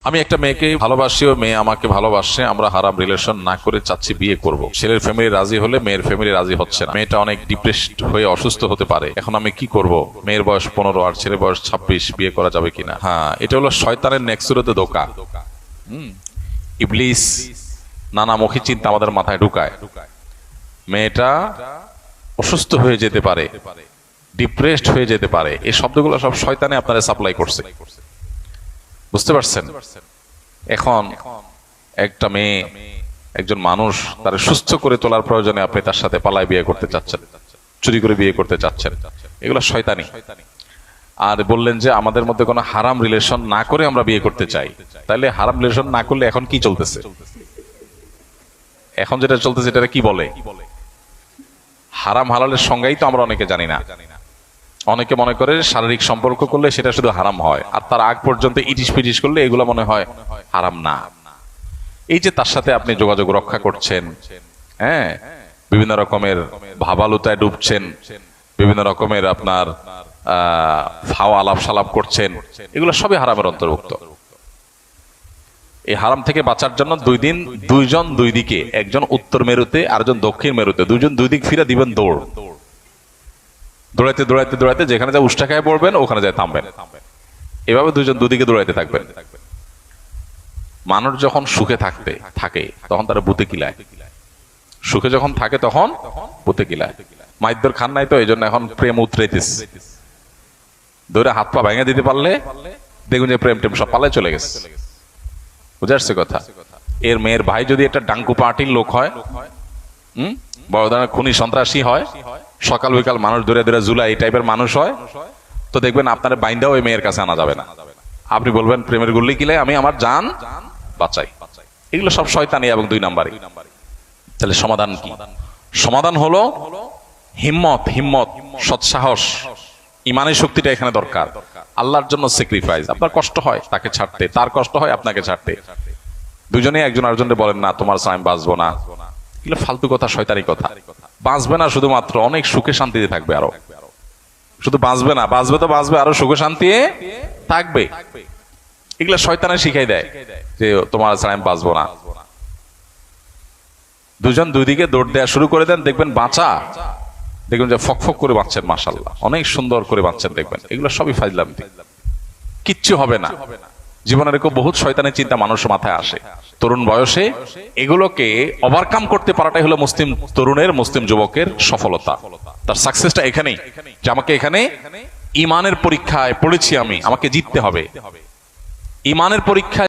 আমি একটা মেয়েকে ভালোবাসি, ও মেয়ে আমাকে ভালোবাসে, আমরা হারাম রিলেশন না করে চাচ্ছি বিয়ে করব। ছেলের ফ্যামিলি রাজি হলে মেয়ের ফ্যামিলি রাজি হচ্ছে না। মেয়েটা অনেক ডিপ্রেসড হয়ে অসুস্থ হতে পারে। এখন আমি কি করব? মেয়ের বয়স 15 আর ছেলের বয়স 26, বিয়ে করা যাবে কিনা? হ্যাঁ, এটা হলো শয়তানের নেক্সুরতে ধোঁকা। ইবলিস নানামুখী চিন্তা আমাদের মাথায় ঢুকায়। মেয়েটা অসুস্থ হয়ে যেতে পারে, ডিপ্রেসড হয়ে যেতে পারে। এই শব্দগুলো সব শয়তানে আপনারা সাপ্লাই করছে, বুঝতে পারছেন? এখন একটা মেয়ে, একজন মানুষ, তার সুস্থ করে তোলার প্রয়োজনে আপনি তার সাথে পালায় বিয়ে করতে চাচ্ছেন, চুরি করে বিয়ে করতে চাচ্ছেন, এগুলো শয়তানি। আর বললেন যে আমাদের মধ্যে কোনো হারাম রিলেশন না করে আমরা বিয়ে করতে চাই। তাহলে হারাম রিলেশন না করলে এখন কি চলতেছে? এখন যেটা চলতেছে এটা কি বলে? হারাম হালালের সংজ্ঞাই তো আমরা অনেকে জানি না। অনেকে মনে করে শারীরিক সম্পর্ক করলে সেটা শুধু হারাম হয়, আর তার আগ পর্যন্ত ইটিস পিটিস করলে এগুলো মনে হয় হারাম না। এই যে তার সাথে আপনি যোগাযোগ রক্ষা করছেন, হ্যাঁ, বিভিন্ন রকমের ভাবালুতায় ডুবছেন, বিভিন্ন রকমের আপনার ফাওয়া আলাপ সালাপ করছেন, এগুলো সবই হারামের অন্তর্ভুক্ত। এই হারাম থেকে বাঁচার জন্য দুইজন দুই দিকে, একজন উত্তর মেরুতে আরেকজন দক্ষিণ মেরুতে, দুইজন দুই দিক ফিরে দিবেন দৌড়। দৌড়াইতে দৌড়াইতে দৌড়াইতে যেখানে যা উষ্টা খায় পড়বেন ওখানে যায় থামবেন। এভাবে দুইজন দুদিকে দৌড়াইতে থাকবেন। মানুষ যখন সুখে থাকে তখন তারা বুতে কিলায়, সুখে যখন থাকে তখন বুতে কিলায়। মাইদ্যর খান নাই তো, এই জন্য এখন প্রেম উতরাইতেছে। ধরে হাত পা ভেঙে দিতে পারলে দেখুন যে প্রেম টেম সব পালায় চলে গেছে। বুঝে আসছে কথা? এর মেয়ের ভাই যদি একটা ডাঙ্কু পার্টির লোক হয়, বড় ধরনের খুনি সন্ত্রাসী হয়, সকাল বিকাল মানুষ ধরে ধরে জুলা এই টাইপের মানুষ হয়, তো দেখবেন আপনার বাইন্দাও ওই মেয়ের কাছে আনা যাবে না। আপনি বলবেন প্রেমের গুল্লি কিলে আমি আমার জান বাঁচাই। এগুলো সব শয়তানি এবং 2 নাম্বারই। তাহলে সমাধান কি? সমাধান হলো হিম্মত, সৎসাহস, ইমানের শক্তিটা এখানে দরকার। আল্লাহর জন্য স্যাক্রিফাইস। আপনার কষ্ট হয় তাকে ছাড়তে, তার কষ্ট হয় আপনাকে ছাড়তে। দুজনে একজন আরেকজনকে বলেন না তোমার সাথে আমি বাঁচবো না, এগুলো ফালতু কথা, শয়তানি কথা। বাঁচবে না শুধুমাত্র, অনেক সুখে শান্তিতে থাকবে। আরো শুধু বাঁচবে না, বাঁচবে তো বাঁচবে, আরো সুখে শান্তি থাকবে। এগুলো শয়তানে শিখাই দেয় যে তোমার ছাড়া আমি বাঁচবো না। দুজন দুই দিকে দৌড় দেওয়া শুরু করে দেন, দেখবেন বাঁচা, দেখবেন যে ফকফক করে বাঁচছেন, মাশাআল্লাহ অনেক সুন্দর করে বাঁচছেন। দেখবেন এগুলো সবই ফাজলামি, কিচ্ছু হবে না। জীবনের এরকম বহুত শয়তানের চিন্তা মানুষের মাথায় আসে তরুণ বয়সে। এগুলোকে ওভারকাম করতে পারাটাই হলো মুসলিম তরুণের, মুসলিম যুবকের সফলতা। তার সাকসেসটা এখানেই, যে আমাকে এখানে ইমানের পরীক্ষায় পড়েছি আমি, আমাকে জিততে হবে। ইমানের পরীক্ষায়